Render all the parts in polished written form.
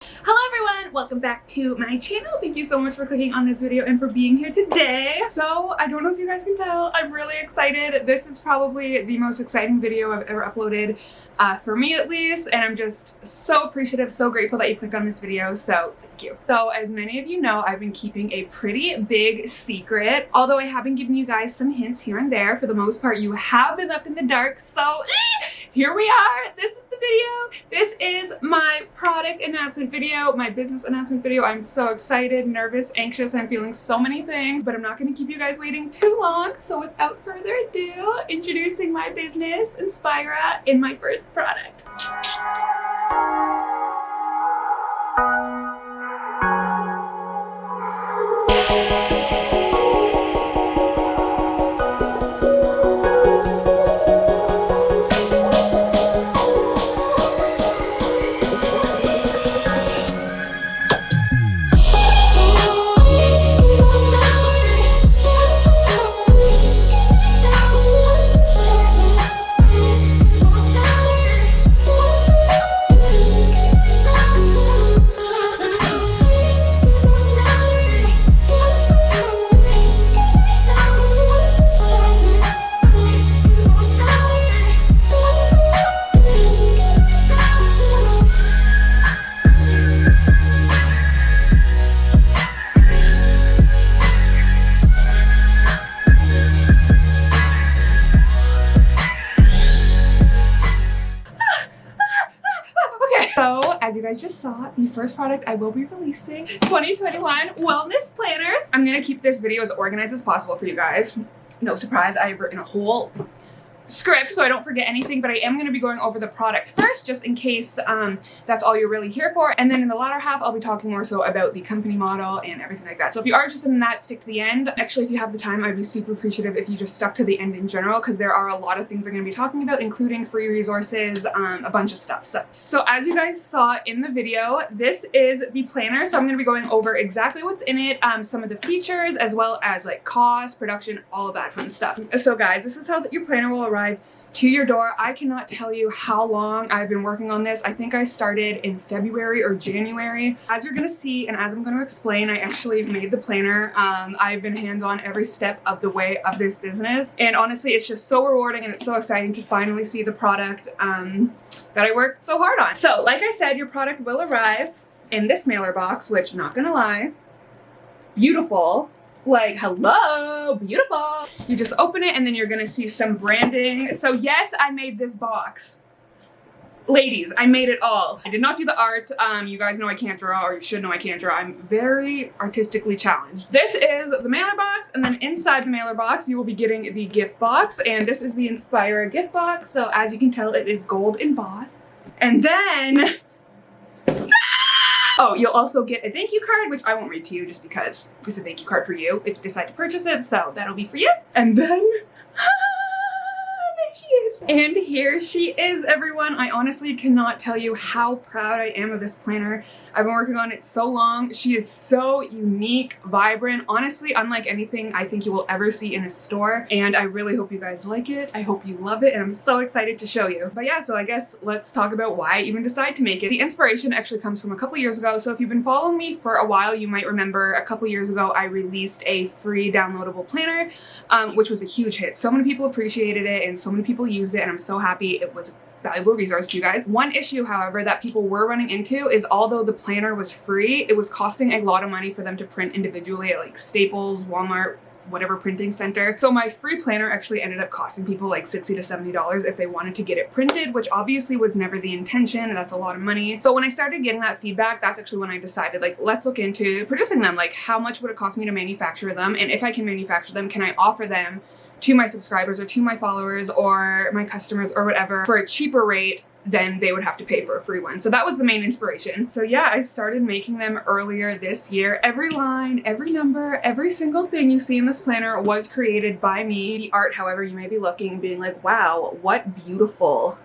Hello everyone, welcome back to my channel. Thank you so much for clicking on this video and for being here today. So I don't know if you guys can tell, I'm really excited. This is probably the most exciting video I've ever uploaded, for me at least, and I'm just so appreciative, so grateful that you clicked on this video, so thank you. So as many of you know, I've been keeping a pretty big secret, although I have been giving you guys some hints here and there. For the most part, you have been left in the dark, so here we are. This is the video. This is my product announcement video, my business announcement video. I'm so excited, nervous, anxious. I'm feeling so many things, but I'm not going to keep you guys waiting too long. So without further ado, introducing my business, Inspira, in my first product. So, as you guys just saw, the first product I will be releasing, 2021 wellness planners. I'm gonna keep this video as organized as possible for you guys. No surprise, I've written a whole script so I don't forget anything, but I am going to be going over the product first just in case that's all you're really here for, and then in the latter half I'll be talking more so about the company model and everything like that. So if you are interested in that, stick to the end. Actually, if you have the time, I'd be super appreciative if you just stuck to the end in general, because there are a lot of things I'm going to be talking about, including free resources, a bunch of stuff. So as you guys saw in the video, this is the planner. So I'm going to be going over exactly what's in it, some of the features, as well as like cost, production, all of that fun stuff. So guys, this is how your planner will arrive to your door. I cannot tell you how long I've been working on this. I think I started in February or January. As you're gonna see and as I'm gonna explain, I actually made the planner. I've been hands-on every step of the way of this business, and honestly it's just so rewarding and it's so exciting to finally see the product that I worked so hard on. So like I said, your product will arrive in this mailer box, which, not gonna lie, beautiful. Like, hello, beautiful. You just open it and then you're gonna see some branding. So yes, I made this box. Ladies, I made it all. I did not do the art. You guys know I can't draw, or you should know I can't draw. I'm very artistically challenged. This is the mailer box, and then inside the mailer box, you will be getting the gift box, and this is the Inspira gift box. So as you can tell, it is gold embossed. And then, oh, you'll also get a thank you card, which I won't read to you just because it's a thank you card for you if you decide to purchase it. So that'll be for you. And then, there she is. And here she is, everyone. I honestly cannot tell you how proud I am of this planner. I've been working on it so long. She is so unique, vibrant, honestly unlike anything I think you will ever see in a store. And I really hope you guys like it. I hope you love it, and I'm so excited to show you. But yeah, so I guess let's talk about why I even decided to make it. The inspiration actually comes from a couple years ago. So if you've been following me for a while, you might remember a couple years ago I released a free downloadable planner, which was a huge hit. So many people appreciated it and so many people used it, and I'm so happy it was a valuable resource to you guys. One issue, however, that people were running into is, although the planner was free, it was costing a lot of money for them to print individually at like Staples, Walmart, whatever printing center. So my free planner actually ended up costing people like $60 to $70 if they wanted to get it printed, which obviously was never the intention. That's a lot of money. But when I started getting that feedback, that's actually when I decided, like, let's look into producing them. Like, how much would it cost me to manufacture them? And if I can manufacture them, can I offer them to my subscribers or to my followers or my customers or whatever for a cheaper rate than they would have to pay for a free one? So that was the main inspiration. So yeah, I started making them earlier this year. Every line, every number, every single thing you see in this planner was created by me. The art, however, you may be looking, being like, wow, what beautiful,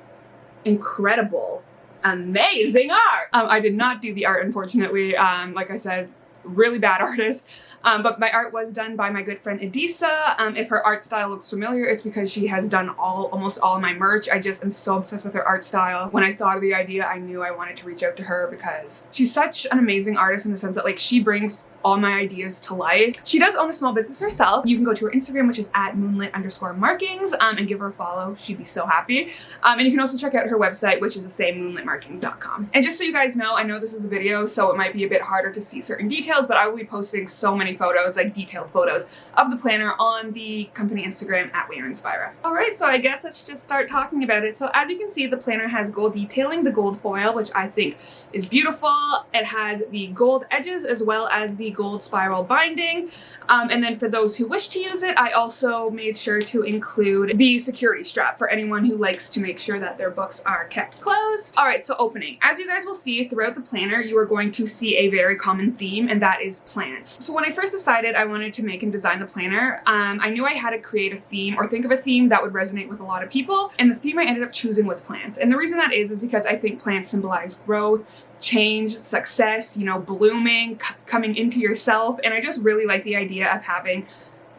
incredible, amazing art. I did not do the art, unfortunately. Like I said, really bad artist. But my art was done by my good friend Adisa. If her art style looks familiar, it's because she has done almost all of my merch. I just am so obsessed with her art style. When I thought of the idea, I knew I wanted to reach out to her because she's such an amazing artist in the sense that like she brings all my ideas to life. She does own a small business herself. You can go to her Instagram, which is at moonlit_markings, and give her a follow. She'd be so happy. And you can also check out her website, which is the same, moonlitmarkings.com. And just so you guys know, I know this is a video, so it might be a bit harder to see certain details, but I will be posting so many photos, like detailed photos of the planner on the company Instagram at WeAreInspira. All right, so I guess let's just start talking about it. So as you can see, the planner has gold detailing, the gold foil, which I think is beautiful. It has the gold edges as well as the gold spiral binding. And then for those who wish to use it, I also made sure to include the security strap for anyone who likes to make sure that their books are kept closed. All right, so opening. As you guys will see throughout the planner, you are going to see a very common theme, and that is plants. So when I first decided I wanted to make and design the planner, I knew I had to create a theme or think of a theme that would resonate with a lot of people, and the theme I ended up choosing was plants. And the reason that is because I think plants symbolize growth, change, success, you know, blooming, coming into yourself. And I just really like the idea of having,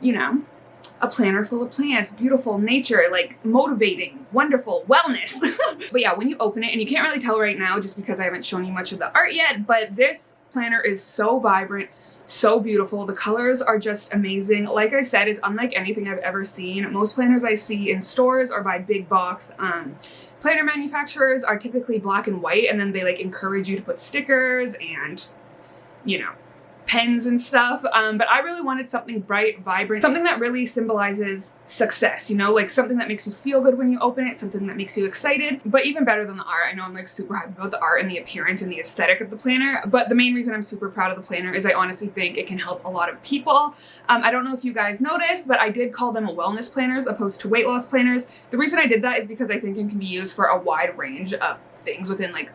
you know, a planner full of plants, beautiful nature, like motivating, wonderful, wellness. But yeah, when you open it, and you can't really tell right now just because I haven't shown you much of the art yet, but this planner is so vibrant, so beautiful. The colors are just amazing. Like I said, it's unlike anything I've ever seen. Most planners I see in stores or by big box planner manufacturers are typically black and white, and then they like encourage you to put stickers and, you know, pens and stuff. But I really wanted something bright, vibrant, something that really symbolizes success, you know, like something that makes you feel good when you open it, something that makes you excited, but even better than the art. I know I'm like super hyped about the art and the appearance and the aesthetic of the planner, but the main reason I'm super proud of the planner is I honestly think it can help a lot of people. I don't know if you guys noticed, but I did call them wellness planners opposed to weight loss planners. The reason I did that is because I think it can be used for a wide range of things within like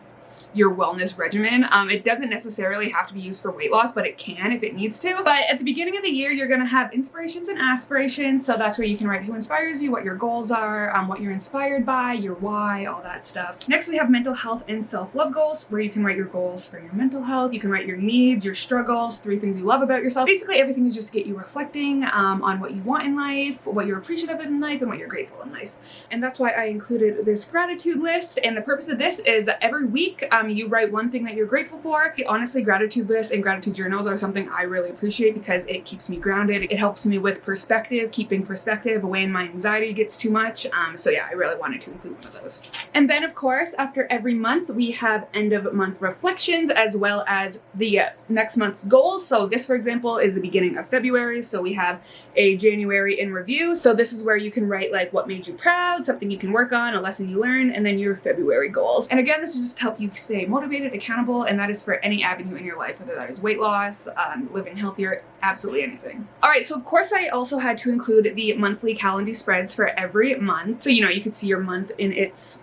your wellness regimen. It doesn't necessarily have to be used for weight loss, but it can if it needs to. But at the beginning of the year, you're gonna have inspirations and aspirations. So that's where you can write who inspires you, what your goals are, what you're inspired by, your why, all that stuff. Next, we have mental health and self-love goals, where you can write your goals for your mental health. You can write your needs, your struggles, 3 things you love about yourself. Basically, everything is just to get you reflecting on what you want in life, what you're appreciative of in life, and what you're grateful in life. And that's why I included this gratitude list. And the purpose of this is that every week, you write one thing that you're grateful for. Honestly, gratitude lists and gratitude journals are something I really appreciate because it keeps me grounded. It helps me with perspective, keeping perspective away when my anxiety gets too much. So yeah, I really wanted to include one of those. And then of course, after every month, we have end of month reflections as well as the next month's goals. So this, for example, is the beginning of February. So we have a January in review. So this is where you can write like what made you proud, something you can work on, a lesson you learned, and then your February goals. And again, this will just help you stay motivated, accountable, and that is for any avenue in your life, whether that is weight loss, living healthier, absolutely anything. All right, so of course I also had to include the monthly calendar spreads for every month. So, you know, you could see your month in its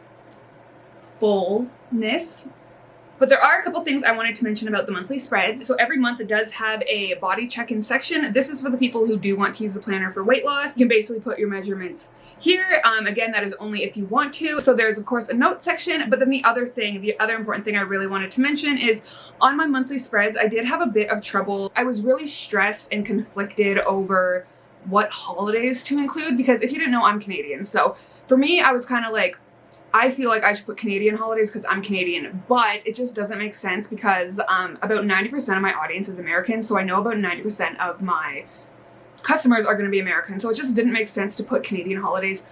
fullness. But there are a couple things I wanted to mention about the monthly spreads. So every month it does have a body check-in section. This is for the people who do want to use the planner for weight loss. You can basically put your measurements here. Again, that is only if you want to. So there's of course a note section, but then the other important thing I really wanted to mention is on my monthly spreads, I did have a bit of trouble. I was really stressed and conflicted over what holidays to include because if you didn't know, I'm Canadian. So for me, I was kind of like, I feel like I should put Canadian holidays because I'm Canadian, but it just doesn't make sense because about 90% of my audience is American. So I know about 90% of my customers are going to be American. So it just didn't make sense to put Canadian holidays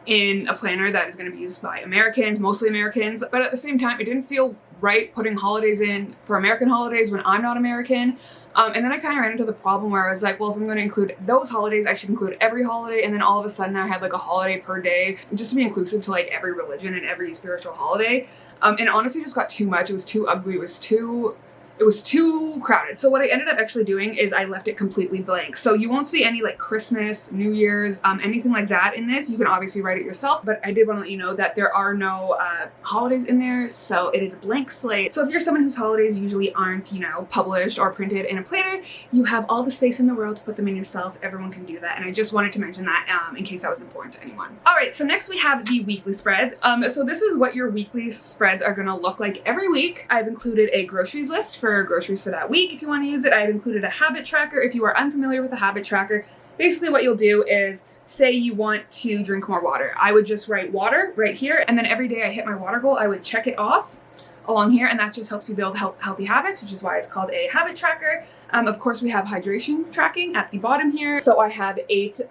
in a planner that is going to be used by Americans, mostly Americans. But at the same time, it didn't feel right putting holidays in for American holidays when I'm not American. And then I kind of ran into the problem where I was like, well, if I'm going to include those holidays, I should include every holiday. And then all of a sudden I had like a holiday per day just to be inclusive to like every religion and every spiritual holiday. And it honestly just got too much. It was too ugly. It was too crowded. So what I ended up actually doing is I left it completely blank. So you won't see any like Christmas, New Year's, anything like that in this. You can obviously write it yourself, but I did want to let you know that there are no holidays in there. So it is a blank slate. So if you're someone whose holidays usually aren't, you know, published or printed in a planner, you have all the space in the world to put them in yourself. Everyone can do that. And I just wanted to mention that in case that was important to anyone. All right, so next we have the weekly spreads. So this is what your weekly spreads are gonna look like every week. I've included a groceries list for for groceries for that week if you want to use it. I've included a habit tracker. If you are unfamiliar with a habit tracker, basically what you'll do is say you want to drink more water. I would just write water right here, and then every day I hit my water goal, I would check it off along here, and that just helps you build healthy habits, which is why it's called a habit tracker. Of course, we have hydration tracking at the bottom here. So I have 8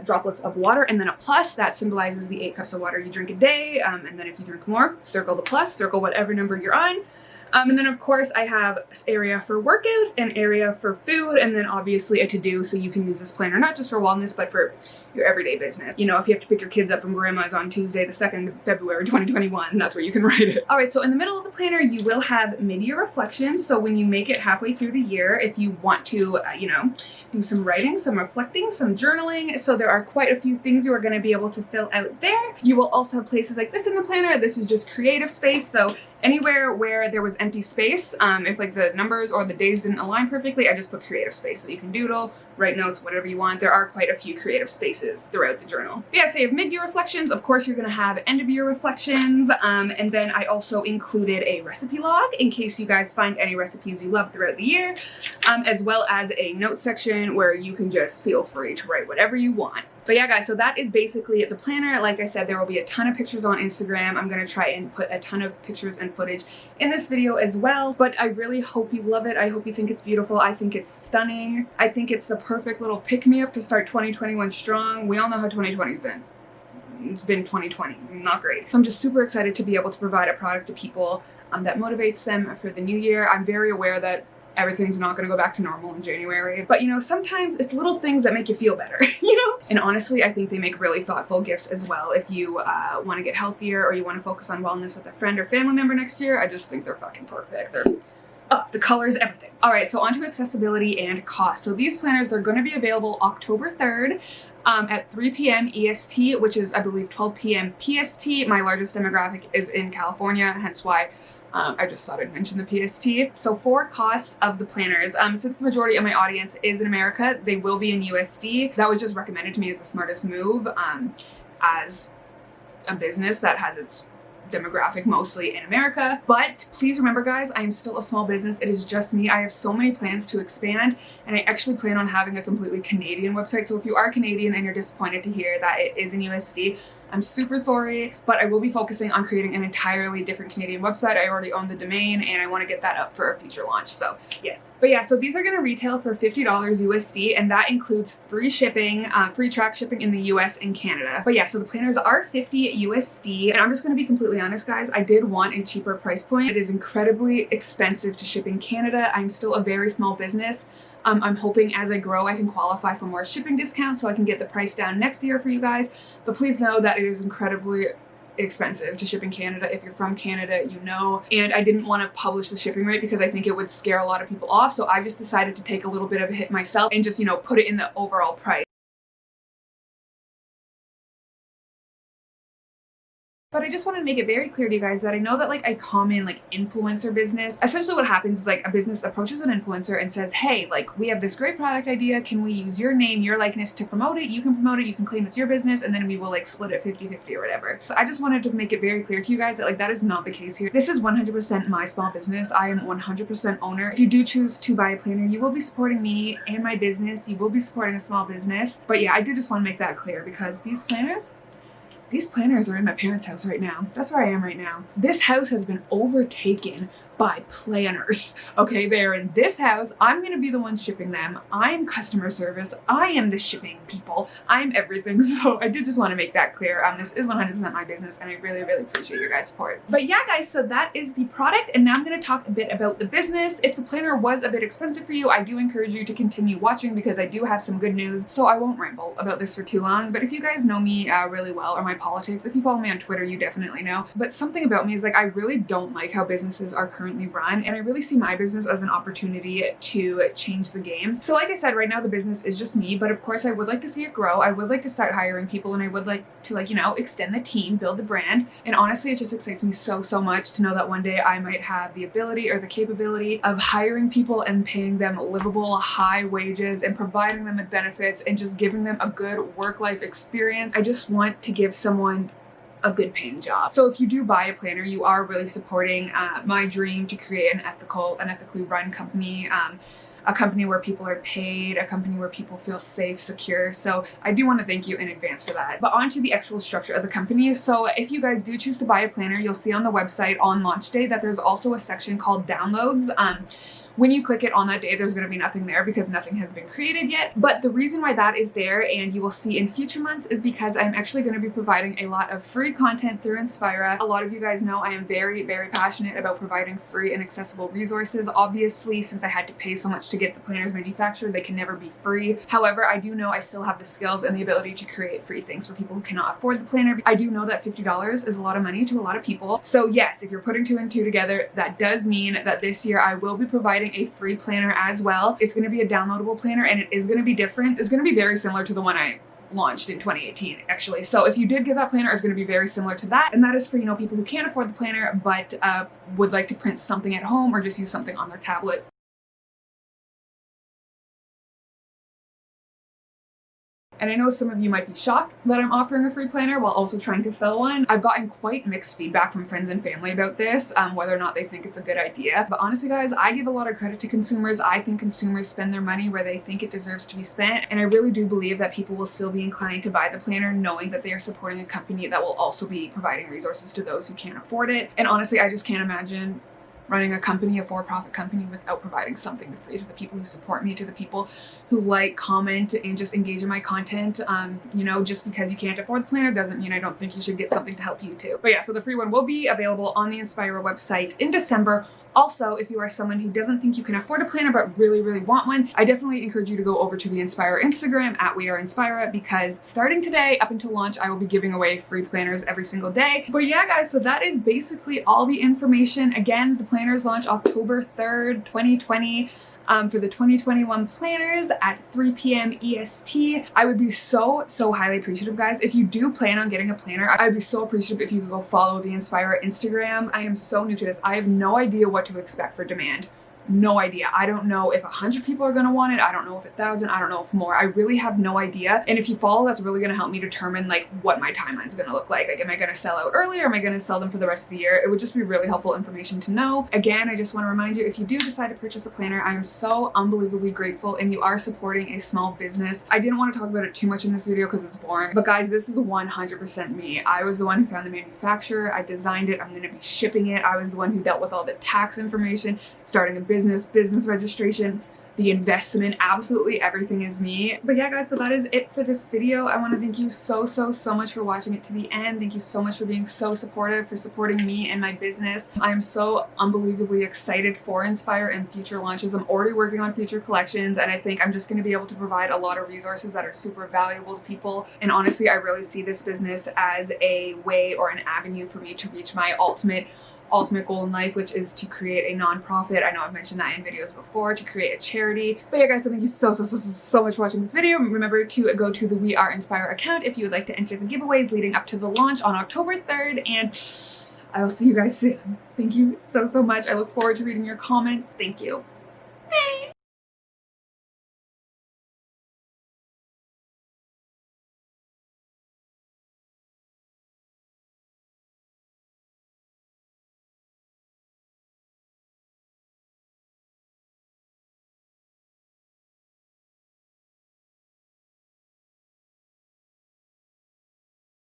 droplets of water and then a plus that symbolizes the 8 cups of water you drink a day. And then if you drink more, circle the plus, circle whatever number you're on. And then of course I have this area for workout, an area for food, and then obviously a to-do, so you can use this planner not just for wellness, but for your everyday business. You know, if you have to pick your kids up from grandma's on Tuesday, the 2nd of February, 2021, that's where you can write it. All right, so in the middle of the planner, you will have mid-year reflections. So when you make it halfway through the year, if you want to, you know, do some writing, some reflecting, some journaling. So there are quite a few things you are gonna be able to fill out there. You will also have places like this in the planner. This is just creative space. So anywhere where there was empty space, if like the numbers or the days didn't align perfectly, I just put creative space. So you can doodle, write notes, whatever you want. There are quite a few creative spaces throughout the journal. But yeah, so you have mid-year reflections. Of course, you're gonna have end-of-year reflections. And then I also included a recipe log in case you guys find any recipes you love throughout the year, as well as a note section where you can just feel free to write whatever you want. But yeah, guys, so that is basically the planner. Like I said, there will be a ton of pictures on Instagram. I'm gonna try and put a ton of pictures and footage in this video as well. But I really hope you love it. I hope you think it's beautiful. I think it's stunning. I think it's the perfect little pick-me-up to start 2021 strong. We all know how 2020's been. It's been 2020, not great. So I'm just super excited to be able to provide a product to people that motivates them for the new year. I'm very aware that everything's not gonna go back to normal in January. But you know, sometimes it's little things that make you feel better, you know? And honestly, I think they make really thoughtful gifts as well. If you wanna get healthier or you wanna focus on wellness with a friend or family member next year, I just think they're fucking perfect. The colors, everything. All right, so onto accessibility and cost. So these planners, they're gonna be available October 3rd at 3 p.m. EST, which is, I believe, 12 p.m. PST. My largest demographic is in California, hence why I just thought I'd mention the PST. So for cost of the planners, since the majority of my audience is in America, they will be in USD. That was just recommended to me as the smartest move as a business that has its demographic mostly in America. But please remember, guys, I am still a small business. It is just me. I have so many plans to expand, and I actually plan on having a completely Canadian website. So if you are Canadian and you're disappointed to hear that it is in USD, I'm super sorry, but I will be focusing on creating an entirely different Canadian website. I already own the domain and I want to get that up for a future launch. So yes. But yeah, so these are going to retail for $50 USD, and that includes free shipping, free track shipping in the US and Canada. But yeah, so the planners are $50 USD, and I'm just going to be completely honest, guys. I did want a cheaper price point. It is incredibly expensive to ship in Canada. I'm still a very small business. I'm hoping as I grow, I can qualify for more shipping discounts so I can get the price down next year for you guys. But please know that it is incredibly expensive to ship in Canada. If you're from Canada, you know. And I didn't want to publish the shipping rate because I think it would scare a lot of people off. So I just decided to take a little bit of a hit myself and just, you know, put it in the overall price. But I just want to make it very clear to you guys that I know that like a common like influencer business, essentially what happens is like a business approaches an influencer and says, hey, like we have this great product idea. Can we use your name, your likeness to promote it? You can promote it. You can claim it's your business, and then we will like split it 50-50 or whatever. So I just wanted to make it very clear to you guys that like that is not the case here. This is 100% my small business. I am 100% owner. If you do choose to buy a planner, you will be supporting me and my business. You will be supporting a small business. But yeah, I did just want to make that clear because these planners are in my parents' house right now. That's where I am right now. This house has been overtaken by planners. Okay, they're in this house. I'm gonna be the one shipping them. I'm customer service. I am the shipping people. I'm everything. So I did just want to make that clear. This is 100% my business, and I really, really appreciate your guys' support. But yeah, guys, so that is the product, and now I'm gonna talk a bit about the business. If the planner was a bit expensive for you, I do encourage you to continue watching because I do have some good news. So I won't ramble about this for too long, but if you guys know me really well, or my politics, if you follow me on Twitter, you definitely know. But something about me is like I really don't like how businesses are currently run, and I really see my business as an opportunity to change the game. So like I said, right now the business is just me, but of course I would like to see it grow. I would like to start hiring people, and I would like to, like, you know, extend the team, build the brand. And honestly, it just excites me so much to know that one day I might have the ability or the capability of hiring people and paying them livable high wages and providing them with benefits and just giving them a good work-life experience. I just want to give someone a good paying job. So if you do buy a planner, you are really supporting my dream to create an ethically run company, a company where people are paid, a company where people feel safe, secure. So I do want to thank you in advance for that. But on to the actual structure of the company. So if you guys do choose to buy a planner, you'll see on the website on launch day that there's also a section called downloads. When you click it on that day, there's going to be nothing there because nothing has been created yet. But the reason why that is there, and you will see in future months, is because I'm actually going to be providing a lot of free content through Inspira. A lot of you guys know I am very, very passionate about providing free and accessible resources. Obviously, since I had to pay so much to get the planners manufactured, they can never be free. However, I do know I still have the skills and the ability to create free things for people who cannot afford the planner. I do know that $50 is a lot of money to a lot of people. So yes, if you're putting 2 and 2 together, that does mean that this year I will be providing a free planner as well. It's going to be a downloadable planner, and it is going to be different. It's going to be very similar to the one I launched in 2018 actually. So if you did get that planner, it's going to be very similar to that, and that is for, you know, people who can't afford the planner but would like to print something at home or just use something on their tablet. And I know some of you might be shocked that I'm offering a free planner while also trying to sell one. I've gotten quite mixed feedback from friends and family about this, whether or not they think it's a good idea. But honestly, guys, I give a lot of credit to consumers. I think consumers spend their money where they think it deserves to be spent. And I really do believe that people will still be inclined to buy the planner knowing that they are supporting a company that will also be providing resources to those who can't afford it. And honestly, I just can't imagine running a company, a for-profit company, without providing something for free to the people who support me, to the people who like, comment, and just engage in my content. You know, just because you can't afford the planner doesn't mean I don't think you should get something to help you too. But yeah, so the free one will be available on the Inspira website in December. Also, if you are someone who doesn't think you can afford a planner but really, really want one, I definitely encourage you to go over to the Inspira Instagram at WeAreInspira, because starting today up until launch, I will be giving away free planners every single day. But yeah, guys, so that is basically all the information. Again, the planners launch October 3rd, 2020. For the 2021 planners at 3 p.m. EST. I would be so highly appreciative, guys. If you do plan on getting a planner, I'd be so appreciative if you could go follow the Inspira Instagram. I am so new to this. I have no idea what to expect for demand. No idea. I don't know if 100 people are going to want it. I don't know if 1,000. I don't know if more. I really have no idea. And if you follow, that's really going to help me determine like what my timeline is going to look like. Like, am I going to sell out early, or am I going to sell them for the rest of the year? It would just be really helpful information to know. Again, I just want to remind you, if you do decide to purchase a planner, I am so unbelievably grateful, and you are supporting a small business. I didn't want to talk about it too much in this video because it's boring, but guys, this is 100% me. I was the one who found the manufacturer. I designed it. I'm going to be shipping it. I was the one who dealt with all the tax information, starting a business registration, the investment, absolutely everything is me. But yeah, guys, so that is it for this video. I want to thank you so much for watching it to the end. Thank you so much for being so supportive, for supporting me and my business. I am so unbelievably excited for Inspira and future launches. I'm already working on future collections, and I think I'm just going to be able to provide a lot of resources that are super valuable to people. And honestly, I really see this business as a way or an avenue for me to reach my ultimate goal in life, which is to create a nonprofit. I know I've mentioned that in videos before, to create a charity. But yeah, guys, so thank you so much for watching this video. Remember to go to the We Are Inspira account if you would like to enter the giveaways leading up to the launch on October 3rd, and I will see you guys soon. Thank you so much. I look forward to reading your comments. Thank you.